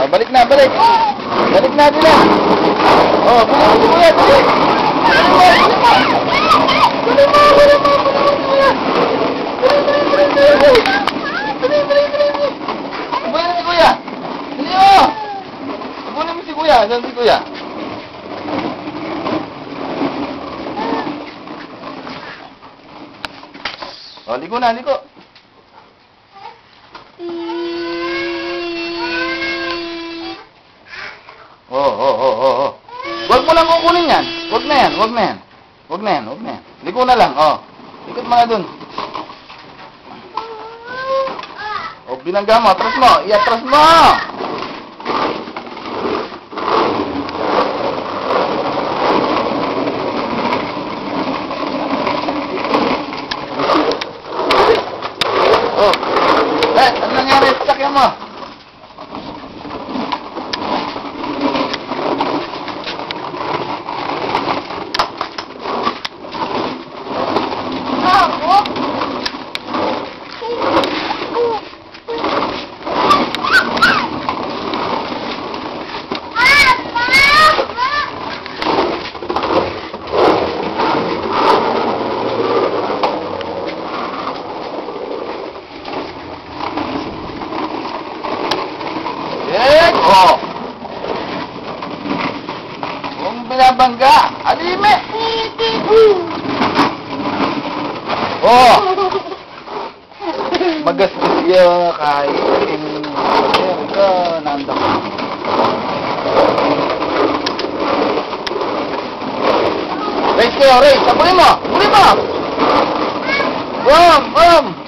Oh, balik na, balik. Balik na sila. Oh, bulo si kuya, balik. Balik mo, balik mo. Balik mo, balik mo, balik mo, kuya. Dali mo. Bulo mo si kuya, saan si kuya? Oh, liko na, liko. Oh. Wag mo lang kukunin yan. Wag na yan. Liko na lang, oh. Likot mga dun. Oh, binangga mo, atras mo. Iatras mo. Oh. Ano nangyari sa sakyan mo? Oh. Kung binabangga, alime. Oh. Magastos siya kahit ka nanda ko. Race kayo, race. Sabulin mo. Sabulin mo. Boom.